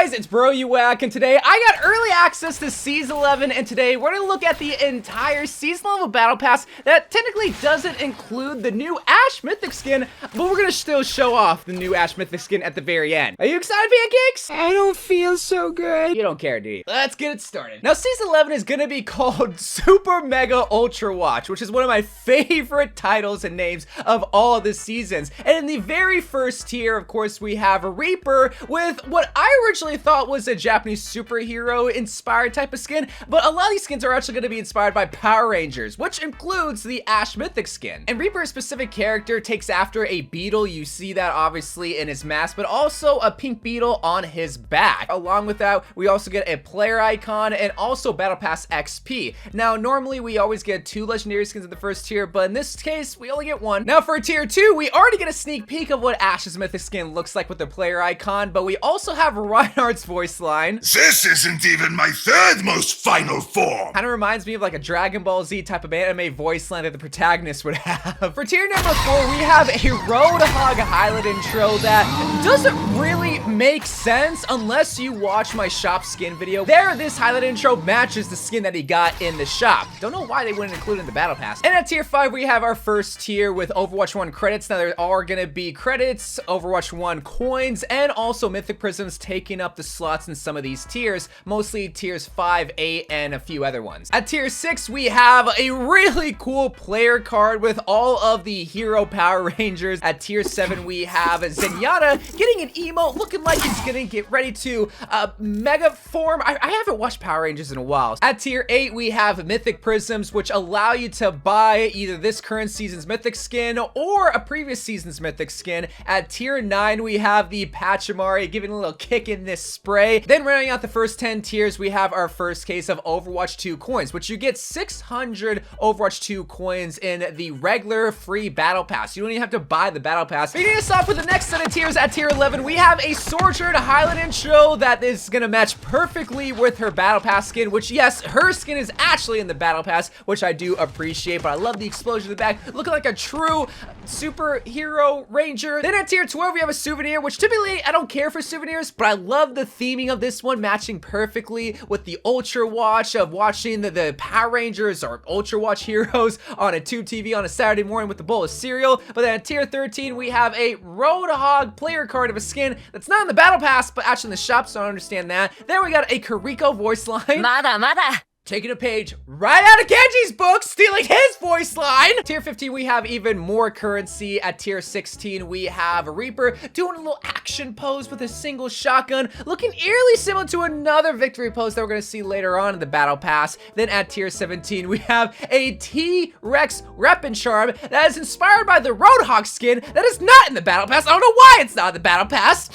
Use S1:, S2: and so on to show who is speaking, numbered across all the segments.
S1: guys, it's Bro You Whack, and today I got early access to Season 11, and today we're gonna look at the entire season level battle pass that technically doesn't include the new Ashe Mythic Skin, but we're gonna still show off the new Ashe Mythic Skin at the very end. Are you excited, Pancakes?
S2: I don't feel so good.
S1: You don't care, do you? Let's get it started. Now, Season 11 is gonna be called Super Mega Ultrawatch, which is one of my favorite titles and names of all of the seasons. And in the very first tier, of course, we have a Reaper with what I originally thought was a Japanese superhero inspired type of skin, but a lot of these skins are actually going to be inspired by Power Rangers, which includes the Ashe Mythic Skin. And Reaper's specific character takes after a beetle. You see that obviously in his mask, but also a pink beetle on his back. Along with that, we also get a player icon and also Battle Pass XP. Now, normally we always get 2 legendary skins in the first tier, but in this case, we only get 1. Now, for tier 2, we already get a sneak peek of what Ashe's Mythic Skin looks like with the player icon, but we also have Reinhardt's voice line.
S3: This isn't even my third most final form!
S1: Kind of reminds me of like a Dragon Ball Z type of anime voice line that the protagonist would have. For tier number 4, we have a Roadhog highlight intro that doesn't really make sense unless you watch my shop skin video. There, this highlight intro matches the skin that he got in the shop. Don't know why they wouldn't include it in the battle pass. And at tier 5, we have our first tier with Overwatch 1 credits. Now, there are gonna be credits, Overwatch 1 coins, and also Mythic Prisms taking up the slots in some of these tiers, mostly tiers 5, 8, and a few other ones. At tier 6, we have a really cool player card with all of the hero Power Rangers. At tier 7, we have Zenyatta getting an emote, looking like he's gonna get ready to mega form. I haven't watched Power Rangers in a while. At tier 8, we have Mythic Prisms, which allow you to buy either this current season's Mythic Skin or a previous season's Mythic Skin. At tier 9, we have the Pachimari giving a little kick in this spray. Then rounding out the first 10 tiers, we have our first case of Overwatch 2 coins, which you get 600 Overwatch 2 coins in the regular free battle pass. You don't even have to buy the battle pass. But you need to stop with the next set of tiers. At tier 11, we have a Sojourn highlight intro that is gonna match perfectly with her battle pass skin, which yes, her skin is actually in the battle pass, which I do appreciate, but I love the explosion in the back, looking like a true superhero ranger. Then at tier 12, we have a souvenir, which typically I don't care for souvenirs, but I love the theming of this one, matching perfectly with the Ultrawatch of watching the Power Rangers or Ultrawatch heroes on a tube TV on a Saturday morning with a bowl of cereal. But then at tier 13, we have a Roadhog player card of a skin that's not in the battle pass, but actually in the shop, so I don't understand that. Then we got a Kariko voice line.
S2: Mada.
S1: Taking a page right out of Genji's book, stealing his voice line. Tier 15, we have even more currency. At tier 16, we have a Reaper doing a little action pose with a single shotgun, looking eerily similar to another victory pose that we're gonna see later on in the battle pass. Then at tier 17, we have a T-Rex weapon charm that is inspired by the Roadhog skin that is not in the battle pass. I don't know why it's not in the battle pass.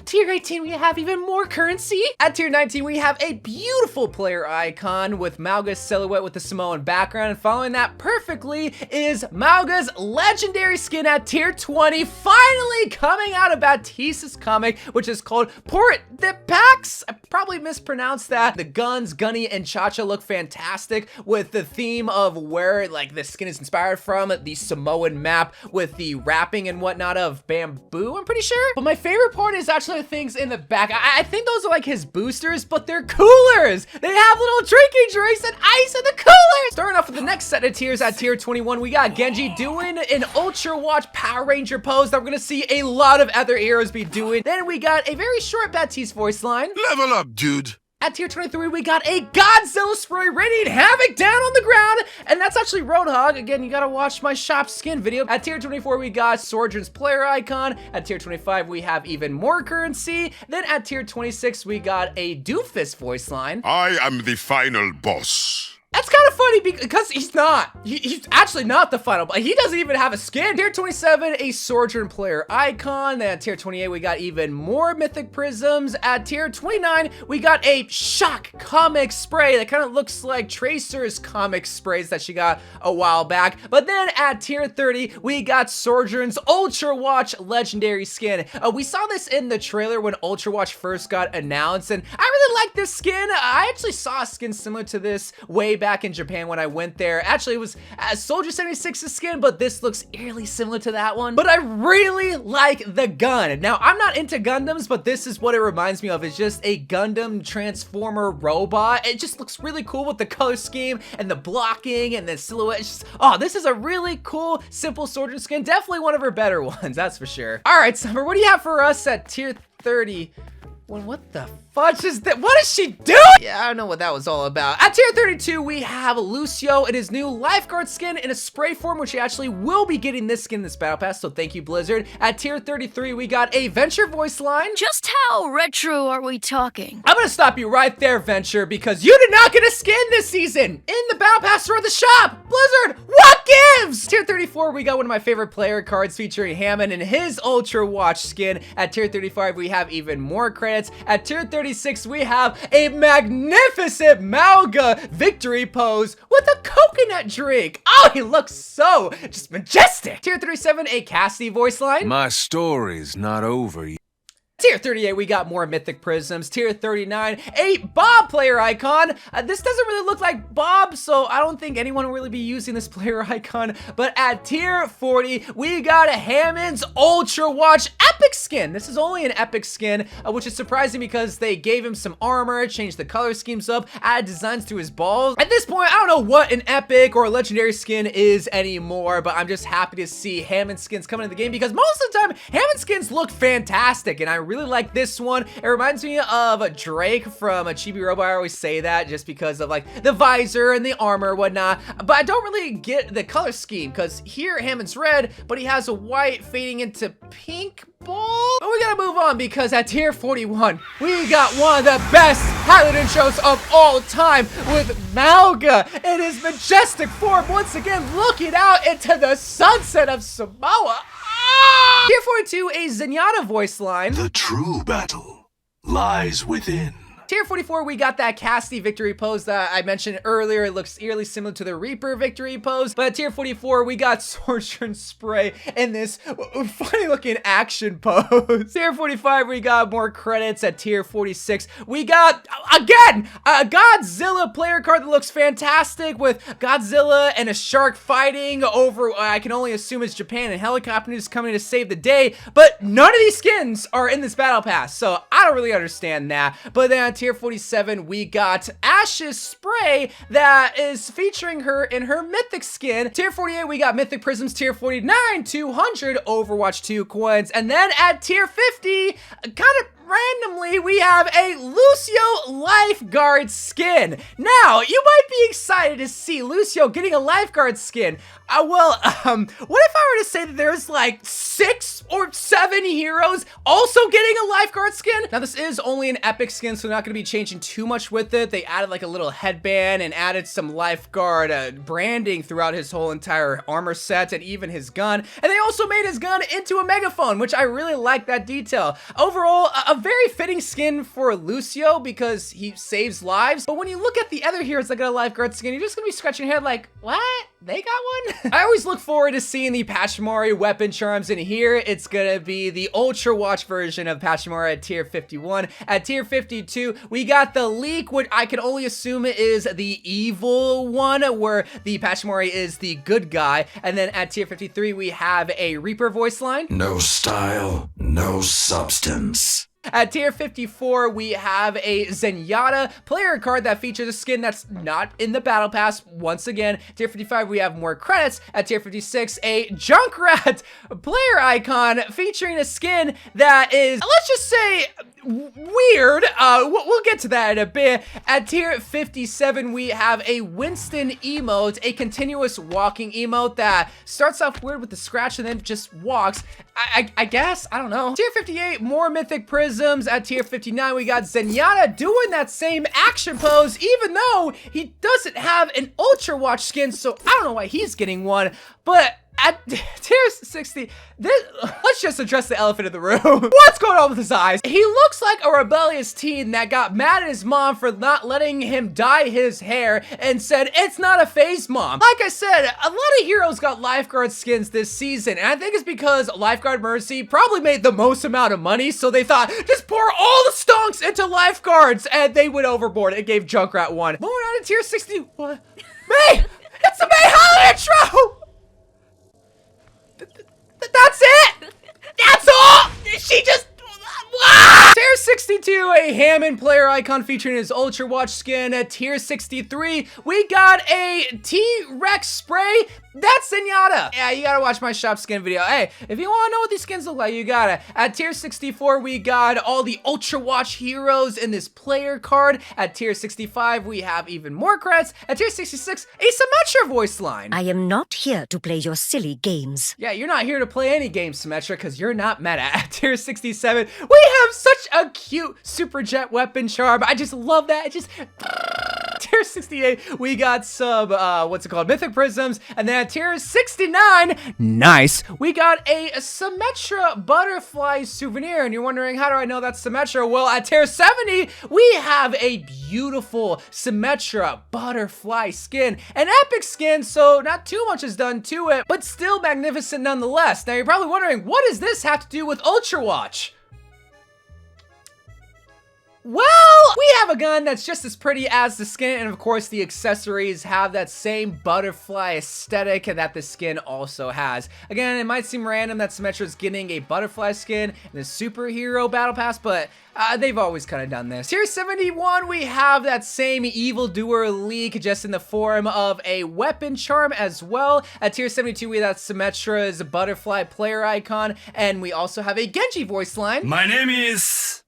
S1: Tier 18, we have even more currency. At tier 19, we have a beautiful player icon with Mauga's silhouette with the Samoan background. And following that perfectly is Mauga's legendary skin at tier 20, finally coming out of Batista's comic, which is called Port the Pax. I probably mispronounced that. The guns, Gunny, and Cha-Cha look fantastic with the theme of where like the skin is inspired from, the Samoan map with the wrapping and whatnot of bamboo, I'm pretty sure. But my favorite part is actually the things in the back. I think those are like his boosters, but they're coolers. They have little drinking drinks and ice in the coolers. Starting off with the next set of tiers at tier 21, we got Genji doing an Ultrawatch Power Ranger pose that we're gonna see a lot of other heroes be doing. Then we got a very short Baptiste voice line.
S3: Level up, dude!
S1: At tier 23, we got a Godzilla spray radiating havoc down on the ground, and that's actually Roadhog. Again, you gotta watch my shop skin video. At tier 24, we got Sojourn's player icon. At tier 25, we have even more currency. Then at tier 26, we got a Doofus voice line.
S3: I am the final boss.
S1: That's kind of funny because he's not. He's actually not the final, but he doesn't even have a skin. Tier 27, a Sojourn player icon. Then at tier 28, we got even more Mythic Prisms. At tier 29, we got a Shock comic spray that kind of looks like Tracer's comic sprays that she got a while back. But then at tier 30, we got Sojourn's Ultrawatch legendary skin. We saw this in the trailer when Ultrawatch first got announced, and I really really like this skin. I actually saw a skin similar to this way back in Japan when I went there. Actually, it was Soldier 76's skin, but this looks eerily similar to that one. But I really like the gun. Now, I'm not into Gundams, but this is what it reminds me of. It's just a Gundam Transformer robot. It just looks really cool with the color scheme and the blocking and the silhouette. It's just, oh, this is a really cool, simple Sojourn skin. Definitely one of her better ones, that's for sure. All right, Summer, what do you have for us at tier 30? What the fudge is that? What is she doing? Yeah, I don't know what that was all about. At tier 32, we have Lucio in his new Lifeguard skin in a spray form, which he actually will be getting this skin in this battle pass, so thank you, Blizzard. At tier 33, we got a Venture voice line.
S2: Just how retro are we talking?
S1: I'm gonna stop you right there, Venture, because you did not get a skin this season in the battle pass or the shop. Blizzard, what gives? Tier 34, we got one of my favorite player cards featuring Hammond in his Ultrawatch skin. At tier 35, we have even more credits. At tier 36, we have a magnificent Mauga victory pose with a coconut drink. Oh, he looks so just majestic. Tier 37, a Cassidy voice line.
S4: My story's not over yet.
S1: Tier 38, we got more Mythic Prisms. Tier 39, a Bob player icon. This doesn't really look like Bob, so I don't think anyone will really be using this player icon. But at tier 40, we got a Hammond's Ultrawatch epic skin. This is only an epic skin, which is surprising because they gave him some armor, changed the color schemes up, added designs to his balls. At this point, I don't know what an epic or a legendary skin is anymore, but I'm just happy to see Hammond skins coming into the game because most of the time, Hammond skins look fantastic, and I really like this one. It reminds me of Drake from Chibi Robo. I always say that just because of like the visor and the armor and whatnot, but I don't really get the color scheme because here Hammond's red, but he has a white fading into pink ball. But we gotta move on because at tier 41, we got one of the best highlight intros of all time with Mauga in his majestic form, once again looking out into the sunset of Samoa. Tier 42, a Zenyatta voice line.
S3: The true battle lies within.
S1: Tier 44, we got that Cassidy victory pose that I mentioned earlier. It looks eerily similar to the Reaper victory pose. But at tier 44, we got Sojourn spray in this funny looking action pose. Tier 45, we got more credits. At tier 46, we got, again, a Godzilla player card that looks fantastic with Godzilla and a shark fighting over, I can only assume it's Japan, and helicopters coming to save the day. But none of these skins are in this battle pass, so I don't really understand that. But then at tier 47, we got Ashe's spray that is featuring her in her Mythic skin. Tier 48, we got Mythic Prisms. Tier 49, 200 Overwatch 2 coins. And then at tier 50, kind of randomly, we have a Lucio Lifeguard skin. Now, you might be excited to see Lucio getting a Lifeguard skin. What if I were to say that there's like 6 or 7 heroes also getting a Lifeguard skin? Now, this is only an epic skin, so they're not going to be changing too much with it. They added like a little headband and added some Lifeguard branding throughout his whole entire armor set and even his gun. And they also made his gun into a megaphone, which I really like that detail. Overall, a very fitting skin for Lucio because he saves lives. But when you look at the other heroes that got a Lifeguard skin, you're just going to be scratching your head like, what? They got one? I always look forward to seeing the Pachimari weapon charms in here. It's gonna be the Ultrawatch version of Pachimari at tier 51. At tier 52, we got the leak, which I can only assume is the evil one, where the Pachimari is the good guy. And then at tier 53, we have a Reaper voice line.
S3: No style, no substance.
S1: At tier 54, we have a Zenyatta player card that features a skin that's not in the battle pass. Once again, tier 55, we have more credits. At tier 56, a Junkrat player icon featuring a skin that is, let's just say, weird. We'll get to that in a bit. At tier 57, we have a Winston emote, a continuous walking emote that starts off weird with the scratch and then just walks. I guess, I don't know. Tier 58, more Mythic Prisms. At tier 59, we got Zenyatta doing that same action pose, even though he doesn't have an Ultrawatch skin, so I don't know why he's getting one. But at tier 60, let's just address the elephant in the room. What's going on with his eyes? He looks like a rebellious teen that got mad at his mom for not letting him dye his hair and said, it's not a phase, mom. Like I said, a lot of heroes got Lifeguard skins this season, and I think it's because Lifeguard Mercy probably made the most amount of money, so they thought, just pour all the stonks into Lifeguards, and they went overboard. It gave Junkrat 1. Moving on to tier 60. What? May! It's the May Holiday intro! That's it! That's all! She just... Tier 62, a Hammond player icon featuring his Ultrawatch skin. At tier 63, we got a T-Rex spray. That's Zenyatta. Yeah, you gotta watch my shop skin video. Hey, if you wanna know what these skins look like, you gotta. At tier 64, we got all the Ultrawatch heroes in this player card. At tier 65, we have even more credits. At tier 66, a Symmetra voice line.
S5: I am not here to play your silly games.
S1: Yeah, you're not here to play any game, Symmetra, because you're not meta. At tier 67, we have such a cute super jet weapon charm. I just love that. It just... Tier 68, we got some, Mythic Prisms. And then at tier 69, nice, we got a Symmetra butterfly souvenir. And you're wondering, how do I know that's Symmetra? Well, at tier 70, we have a beautiful Symmetra butterfly skin. An epic skin, so not too much is done to it, but still magnificent nonetheless. Now, you're probably wondering, what does this have to do with Ultrawatch? Well, we have a gun that's just as pretty as the skin, and of course the accessories have that same butterfly aesthetic that the skin also has. Again, it might seem random that Symmetra's getting a butterfly skin in the superhero battle pass, but they've always kind of done this. Tier 71, we have that same evildoer leak just in the form of a weapon charm as well. At tier 72, we have Symmetra's butterfly player icon, and we also have a Genji voice line.
S6: My name is...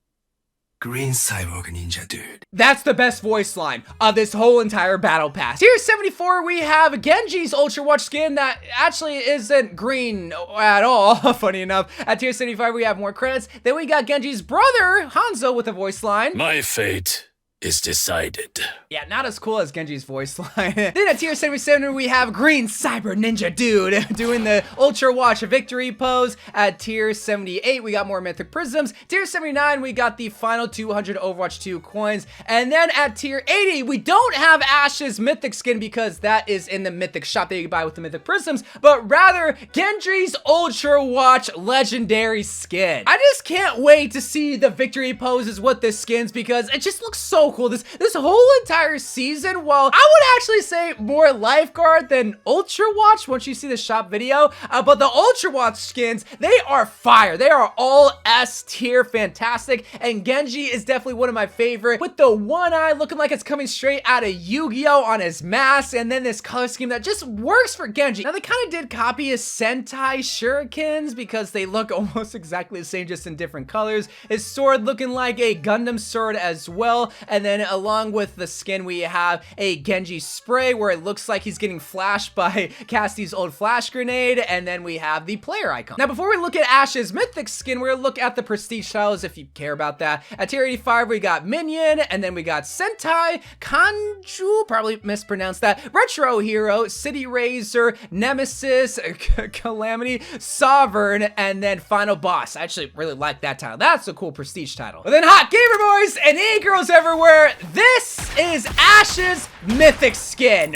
S6: Green Cyborg Ninja Dude.
S1: That's the best voice line of this whole entire battle pass. Tier 74, we have Genji's Ultrawatch skin that actually isn't green at all, funny enough. At tier 75, we have more credits. Then we got Genji's brother, Hanzo, with a voice line.
S6: My fate is decided.
S1: Yeah, not as cool as Genji's voice line. Then at tier 77, we have Green Cyber Ninja Dude doing the Ultrawatch victory pose. At tier 78, we got more Mythic Prisms. Tier 79, we got the final 200 Overwatch 2 coins. And then at tier 80, we don't have Ashe's Mythic Skin because that is in the Mythic shop that you can buy with the Mythic Prisms, but rather Genji's Ultrawatch Legendary Skin. I just can't wait to see the victory poses with this skins because it just looks so cool. This whole entire season, well, I would actually say more Lifeguard than Ultrawatch once you see the shop video, but the Ultrawatch skins, they are fire. They are all S tier fantastic, and Genji is definitely one of my favorite, with the one eye looking like it's coming straight out of Yu-Gi-Oh on his mask, and then this color scheme that just works for Genji. Now, they kind of did copy his Sentai shurikens because they look almost exactly the same, just in different colors. His sword looking like a Gundam sword as well, and then along with the skin, we have a Genji spray where it looks like he's getting flashed by Cassie's old flash grenade, and then we have the player icon. Now, before we look at Ashe's Mythic Skin, we're gonna look at the prestige styles if you care about that. At tier 85, we got Minion, and then we got Sentai, Kanju, probably mispronounced that, Retro Hero, City Razor, Nemesis, Calamity, Sojourn, and then Final Boss. I actually really like that title. That's a cool prestige title. But then hot gamer boys and e-girls everywhere, this is Ashe's Mythic Skin.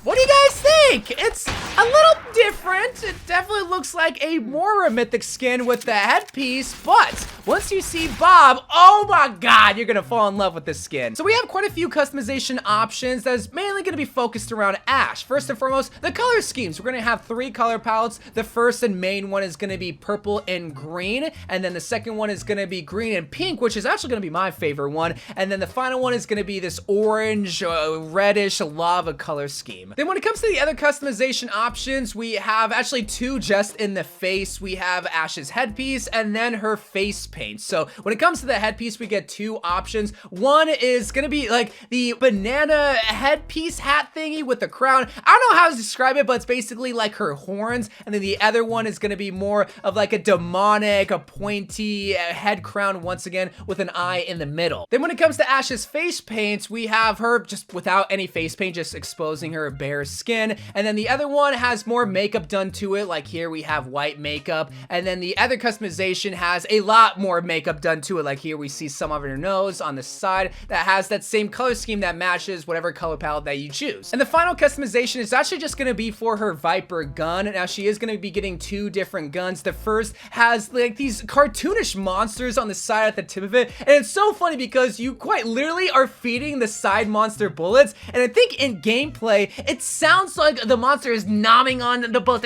S1: What do you guys think? It's a little different. It definitely looks like a more Mythic Skin with the headpiece, but once you see Bob, oh my god, you're gonna fall in love with this skin. So we have quite a few customization options that is mainly gonna be focused around Ashe. First and foremost, the color schemes. We're gonna have 3 color palettes. The first and main one is gonna be purple and green, and then the second one is gonna be green and pink, which is actually gonna be my favorite one, and then the final one is gonna be this orange, reddish lava color scheme. Then when it comes to the other customization options, we have actually 2 just in the face. We have Ashe's headpiece and then her face paint. So when it comes to the headpiece, we get 2 options. One is gonna be like the banana headpiece hat thingy with the crown. I don't know how to describe it, but it's basically like her horns. And then the other one is gonna be more of like a demonic, a pointy head crown once again with an eye in the middle. Then when it comes to Ashe's face paint, we have her just without any face paint, just exposing her bare skin. skin, and then the other one has more makeup done to it, like here we have white makeup, and then the other customization has a lot more makeup done to it, like here we see some of her nose on the side that has that same color scheme that matches whatever color palette that you choose. And the final customization is actually just going to be for her Viper gun. Now she is going to be getting two different guns. The first has like these cartoonish monsters on the side at the tip of it, and it's so funny because you quite literally are feeding the side monster bullets, and I think in gameplay it sounds like the monster is nomming on the bullet.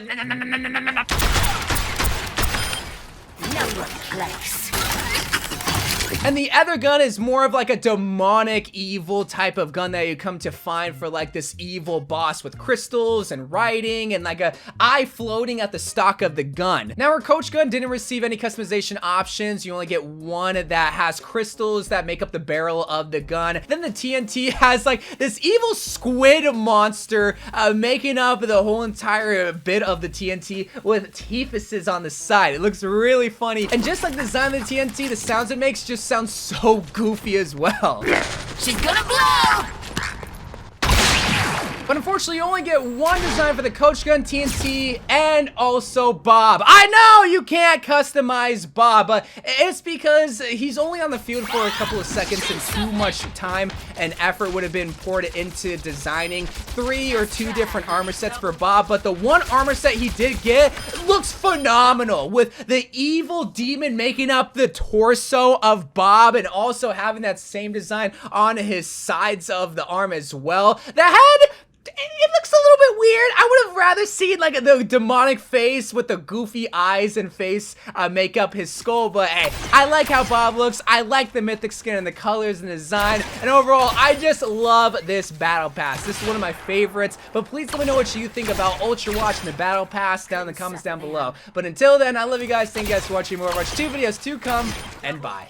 S1: And the other gun is more of like a demonic evil type of gun that you come to find for like this evil boss with crystals and writing and like a eye floating at the stock of the gun. Now her coach gun didn't receive any customization options. You only get one that has crystals that make up the barrel of the gun. Then the TNT has like this evil squid monster making up the whole entire bit of the TNT with teethuses on the side. It looks really funny. And just like the design of the TNT, the sounds it makes just sounds so goofy as well.
S2: She's gonna blow!
S1: But unfortunately, you only get one design for the coach gun, TNT, and also Bob. I know you can't customize Bob, but it's because he's only on the field for a couple of seconds and too much time and effort would have been poured into designing 3 or 2 different armor sets for Bob. But the one armor set he did get looks phenomenal, with the evil demon making up the torso of Bob and also having that same design on his sides of the arm as well. The head, it looks a little bit weird. I would have rather seen like the demonic face with the goofy eyes and face make up his skull, but hey, I like how Bob looks. I like the mythic skin and the colors and the design, and overall, I just love this battle pass. This is one of my favorites, but please let me know what you think about Ultrawatch and the battle pass down in the comments down below. But until then, I love you guys. Thank you guys for watching. More Overwatch 2 videos to come, and bye.